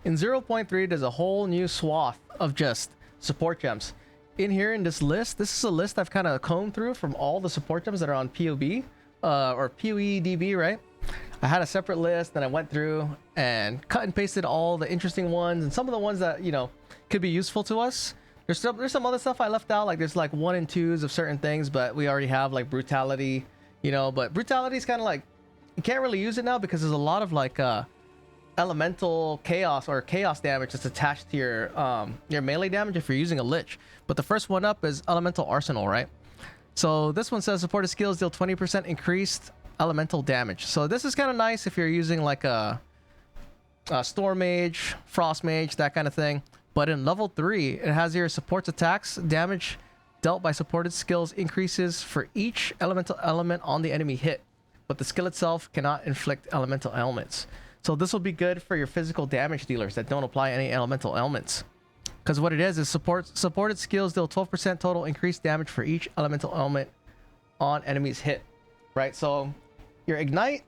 In 0.3, there's a whole new swath of just support gems. In here in this list, this is a list I've kind of combed through from all the support gems that are on PoB or PoEdb, right? I had a separate list and I went through and cut and pasted all the interesting ones and some of the ones that, you know, could be useful to us. There's some other stuff I left out, like there's like 1 and 2s of certain things, but we already have like brutality, you know, but brutality is kind of like, you can't really use it now because there's a lot of like elemental chaos or chaos damage that's attached to your melee damage if you're using a lich. But the first one up is elemental arsenal, right? So this one says supported skills deal 20% increased elemental damage. So this is kind of nice if you're using like a storm mage, frost mage, that kind of thing. But in level 3, it has your supports attacks damage dealt by supported skills increases for each elemental element on the enemy hit, but the skill itself cannot inflict elemental elements. So this will be good for your physical damage dealers that don't apply any elemental elements. Because what it is supported skills deal 12% total increased damage for each elemental element on enemies hit. Right? So your ignite,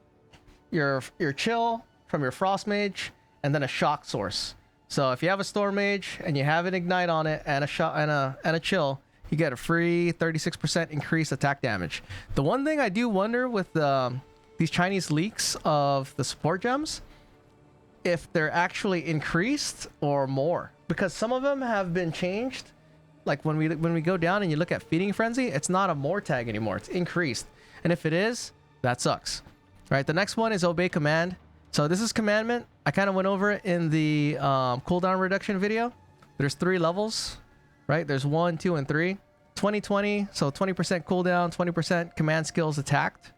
your chill from your frost mage, and then a shock source. So if you have a storm mage and you have an ignite on it and a shot and a chill, you get a free 36% increased attack damage. The one thing I do wonder with these Chinese leaks of the support gems, if they're actually increased or more, because some of them have been changed. Like when we go down and you look at feeding frenzy, it's not a more tag anymore, it's increased. And if it is, that sucks. Right, the next one is obey command. So this is commandment. I kind of went over it in the cooldown reduction video. There's 3 levels, right? There's 1, 2, and 3. 20-20, so 20% cooldown, 20% command skills attacked.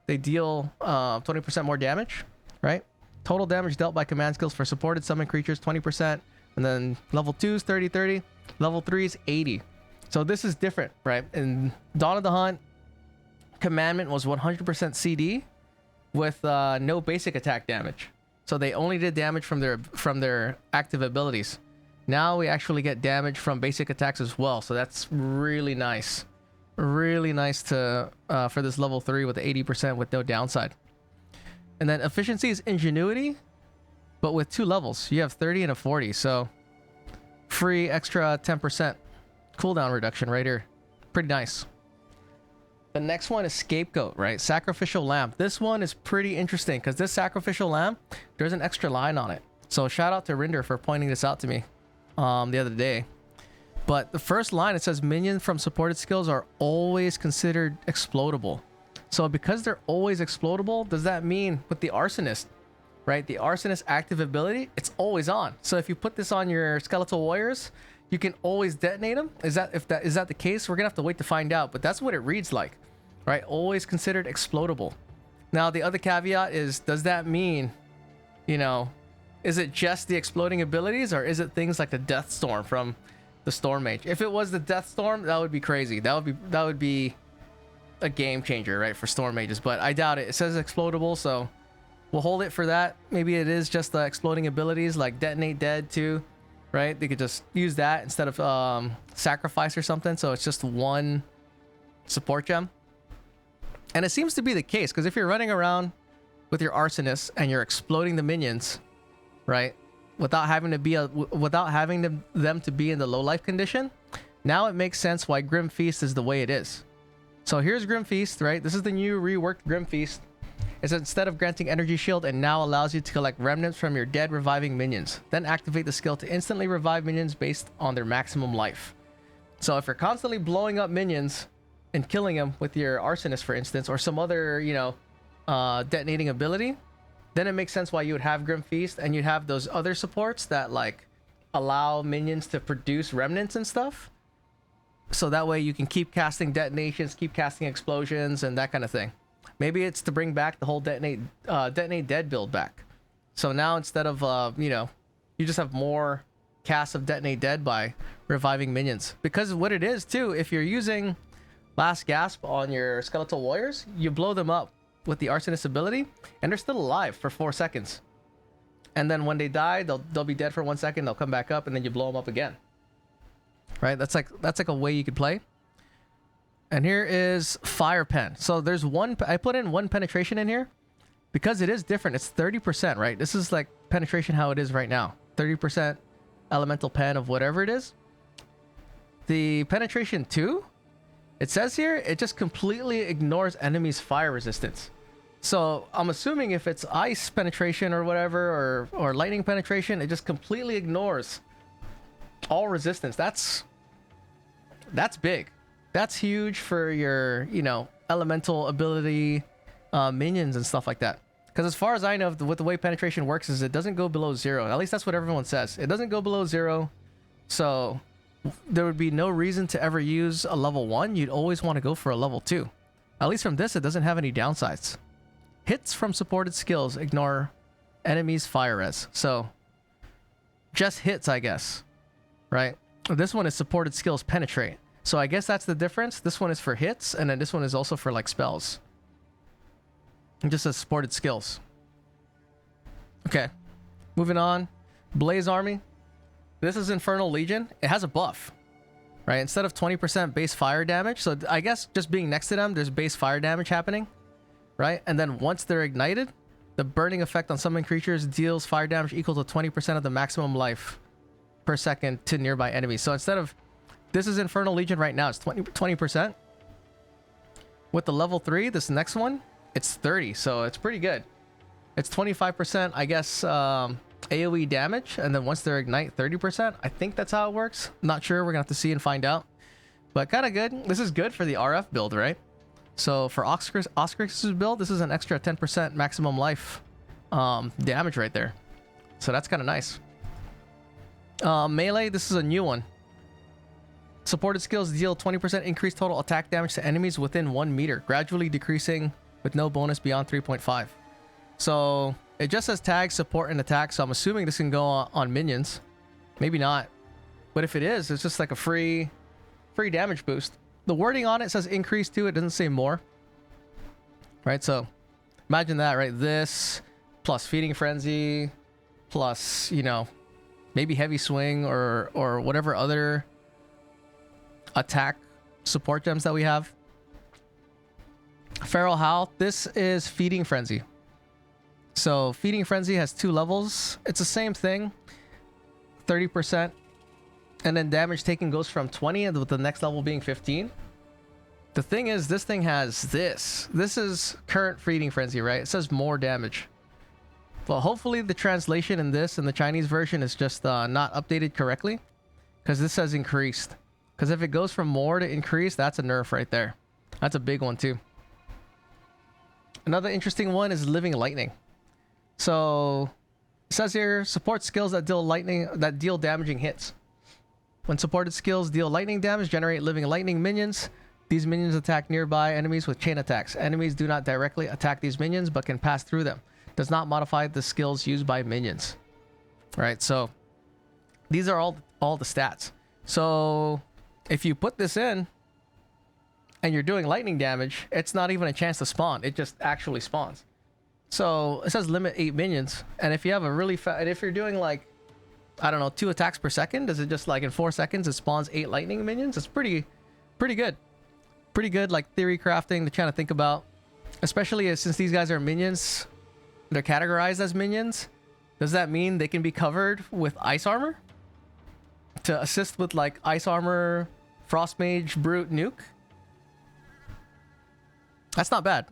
They deal 20% more damage, right? Total damage dealt by command skills for supported summon creatures, 20%. And then level 2 is 30-30. Level 3 is 80. So this is different, right? In Dawn of the Hunt, commandment was 100% CD with no basic attack damage. So they only did damage from their active abilities. Now we actually get damage from basic attacks as well. So that's really nice. Really nice to for this level 3 with the 80% with no downside. And then efficiency is ingenuity, but with 2 levels. You have 30 and a 40. So free extra 10% cooldown reduction right here. Pretty nice. The next one is Scapegoat, right? Sacrificial lamb. This one is pretty interesting because this sacrificial lamb, there's an extra line on it. So shout out to Rinder for pointing this out to me the other day. But the first line, it says minions from supported skills are always considered explodable. So because they're always explodable, does that mean with the arsonist, right? The arsonist active ability, it's always on. So if you put this on your skeletal warriors, you can always detonate them. Is that the case? We're gonna have to wait to find out, but that's what it reads like, right? Always considered explodable. Now the other caveat is, does that mean, you know, is it just the exploding abilities, or is it things like the death storm from the storm mage? If it was the death storm, that would be crazy. That would be a game changer, right, for storm mages, but I doubt it. It says explodable, so we'll hold it for that. Maybe it is just the exploding abilities like detonate dead too, right? They could just use that instead of sacrifice or something, so it's just one support gem. And it seems to be the case, because if you're running around with your arsonists and you're exploding the minions, right, without having them to be in the low life condition, now it makes sense why Grim Feast is the way it is. So here's Grim Feast, right? This is the new reworked Grim Feast. It's instead of granting energy shield, and now allows you to collect remnants from your dead reviving minions. Then activate the skill to instantly revive minions based on their maximum life. So if you're constantly blowing up minions and killing them with your arsonist, for instance, or some other, you know, detonating ability, then it makes sense why you would have Grim Feast, and you'd have those other supports that like allow minions to produce remnants and stuff. So that way you can keep casting detonations, keep casting explosions, and that kind of thing. Maybe it's to bring back the whole detonate dead build back. So now instead of you know, you just have more casts of detonate dead by reviving minions. Because what it is too, if you're using last gasp on your skeletal warriors, you blow them up with the arsonist ability, and they're still alive for 4 seconds. And then when they die, they'll be dead for 1 second. They'll come back up, and then you blow them up again. Right? That's like a way you could play. And here is Fire Pen. So there's one, I put in 1 penetration in here because it is different. It's 30%, right? This is like penetration how it is right now. 30% elemental pen of whatever it is. The penetration 2, it says here, it just completely ignores enemies' fire resistance. So I'm assuming if it's ice penetration or whatever, or lightning penetration, it just completely ignores all resistance. That's big. That's huge for your, you know, elemental ability minions and stuff like that. Because as far as I know, with the way penetration works is it doesn't go below 0. At least that's what everyone says. It doesn't go below 0. So there would be no reason to ever use a level 1. You'd always want to go for a level 2. At least from this, it doesn't have any downsides. Hits from supported skills ignore enemies' fire res. So just hits, I guess. Right? This one is supported skills penetrate. So I guess that's the difference. This one is for hits, and then this one is also for like spells. It just says supported skills. Okay. Moving on. Blaze Army. This is Infernal Legion. It has a buff. Right? Instead of 20% base fire damage. So I guess just being next to them, there's base fire damage happening. Right? And then once they're ignited, the burning effect on summoned creatures deals fire damage equal to 20% of the maximum life per second to nearby enemies. So instead of, this is Infernal Legion right now, it's 20%. With the level 3, this next one, it's 30, so it's pretty good. It's 25%, I guess, AoE damage, and then once they're ignite, 30%. I think that's how it works. Not sure, we're gonna have to see and find out. But kind of good. This is good for the RF build, right? So for Oscarix's build, this is an extra 10% maximum life damage right there. So that's kind of nice. Melee, this is a new one. Supported skills deal 20% increased total attack damage to enemies within 1 meter, gradually decreasing with no bonus beyond 3.5. So it just says tag, support, and attack. So I'm assuming this can go on minions. Maybe not. But if it is, it's just like a free damage boost. The wording on it says increase too. It doesn't say more. Right? So imagine that, right? This plus Feeding Frenzy plus, you know, maybe Heavy Swing or whatever other attack support gems that we have. Feral Howl. This is Feeding Frenzy. So Feeding Frenzy has 2 levels. It's the same thing. 30%. And then damage taken goes from 20, and with the next level being 15. The thing is, this thing has this. This is current Feeding Frenzy, right? It says more damage. Well, hopefully the translation in this, in the Chinese version, is just not updated correctly. Because this says increased. Because if it goes from more to increase, that's a nerf right there. That's a big one too. Another interesting one is Living Lightning. So it says here, support skills that deal damaging hits. When supported skills deal lightning damage, generate living lightning minions. These minions attack nearby enemies with chain attacks. Enemies do not directly attack these minions, but can pass through them. Does not modify the skills used by minions. Right, so these are all the stats. So if you put this in and you're doing lightning damage, it's not even a chance to spawn. It just actually spawns. So it says limit 8 minions. And if you have a really if you're doing like, I don't know, 2 attacks per second, does it just like in 4 seconds it spawns 8 lightning minions? It's pretty good. Pretty good, like theory crafting to trying to think about. Especially since these guys are minions, they're categorized as minions. Does that mean they can be covered with ice armor? To assist with like ice armor, frost mage, brute, nuke? That's not bad,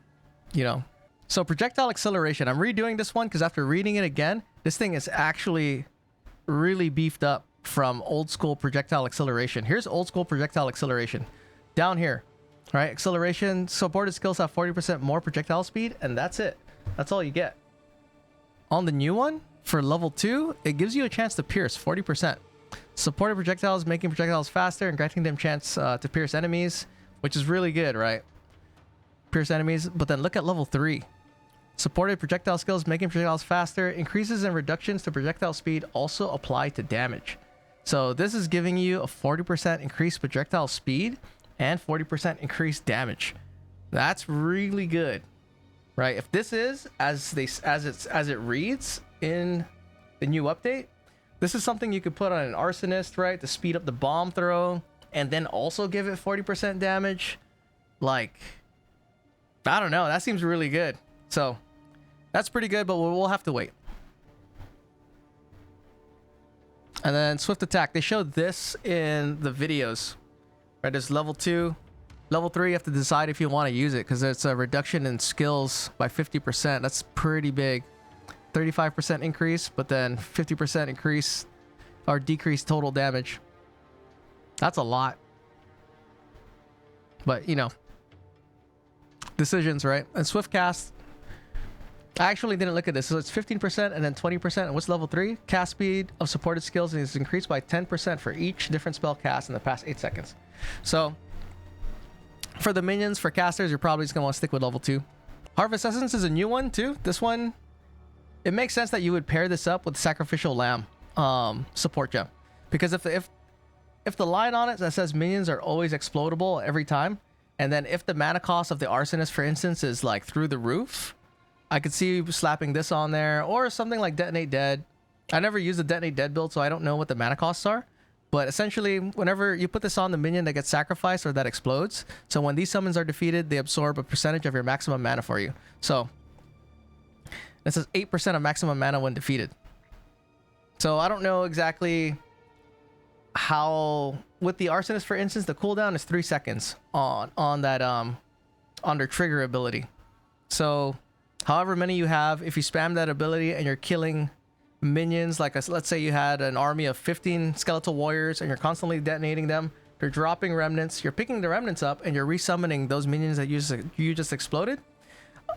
you know. So projectile acceleration. I'm redoing this one because after reading it again, this thing is actually really beefed up from old school projectile acceleration. Here's old school projectile acceleration. Down here, right? Acceleration, supported skills have 40% more projectile speed, and that's it. That's all you get. On the new one, for level 2, it gives you a chance to pierce 40%. Supported projectiles, making projectiles faster and granting them chance to pierce enemies, which is really good, right? Pierce enemies, but then look at level 3. Supported projectile skills, making projectiles faster, increases and reductions to projectile speed also apply to damage. So this is giving you a 40% increased projectile speed and 40% increased damage. That's really good, right? If this is as it reads in the new update, this is something you could put on an arsonist, right, to speed up the bomb throw, and then also give it 40% damage. Like, I don't know. That seems really good. So that's pretty good, but we'll have to wait. And then swift attack. They showed this in the videos. Right, there's level 2. Level 3, you have to decide if you want to use it because it's a reduction in skills by 50%. That's pretty big. 35% increase, but then 50% increase or decrease total damage. That's a lot. But, you know, decisions, right? And swift cast, I actually didn't look at this. So it's 15% and then 20%. And what's level 3? Cast speed of supported skills is increased by 10% for each different spell cast in the past 8 seconds. So for the minions, for casters, you're probably just going to want to stick with level 2. Harvest Essence is a new one too. This one, it makes sense that you would pair this up with Sacrificial Lamb support gem. Because if the line on it that says minions are always explodable every time, and then if the mana cost of the arsonist, for instance, is like through the roof, I could see slapping this on there, or something like Detonate Dead. I never used the Detonate Dead build, so I don't know what the mana costs are. But essentially, whenever you put this on the minion that gets sacrificed or that explodes, so when these summons are defeated, they absorb a percentage of your maximum mana for you. So this is 8% of maximum mana when defeated. So I don't know exactly how, with the arsonist, for instance, the cooldown is 3 seconds on that on their trigger ability. So however many you have, if you spam that ability and you're killing minions, like let's say you had an army of 15 skeletal warriors and you're constantly detonating them, they're dropping remnants, you're picking the remnants up and you're resummoning those minions that you just exploded.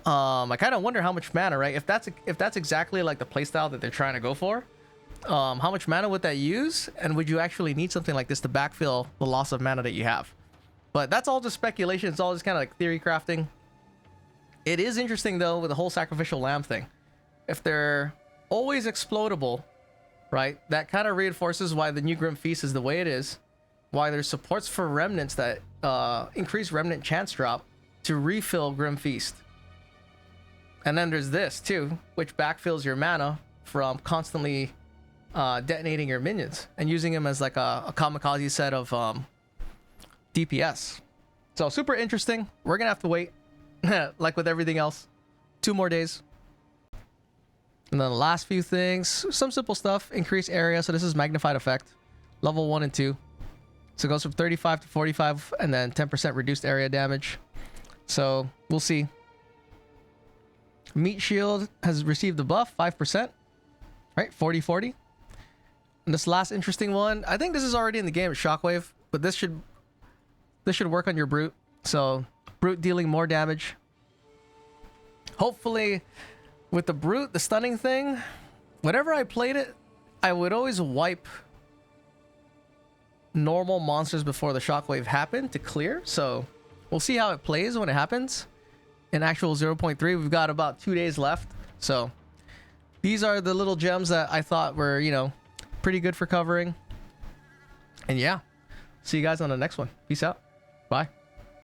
I kind of wonder how much mana, right? If that's exactly like the playstyle that they're trying to go for, how much mana would that use, and would you actually need something like this to backfill the loss of mana that you have? But that's all just speculation. It's all just kind of like theory crafting. It is interesting though with the whole Sacrificial Lamb thing. If they're always explodable, right, that kind of reinforces why the new Grim Feast is the way it is, why there's supports for remnants that increase remnant chance drop to refill Grim Feast. And then there's this too, which backfills your mana from constantly detonating your minions and using them as like a kamikaze set of DPS. So super interesting. We're gonna have to wait like with everything else, 2 more days. And then the last few things, some simple stuff. Increase area. So this is Magnified effect, level 1 and 2. So it goes from 35 to 45 and then 10% reduced area damage. So we'll see. Meat Shield has received the buff, 5%. Right, 40-40. And this last interesting one, I think this is already in the game, Shockwave, but this should work on your Brute. So Brute dealing more damage. Hopefully with the Brute, the stunning thing, whenever I played it, I would always wipe normal monsters before the Shockwave happened to clear. So we'll see how it plays when it happens. In actual 0.3, we've got about 2 days left. So these are the little gems that I thought were, you know, pretty good for covering. And yeah, see you guys on the next one. Peace out. Bye.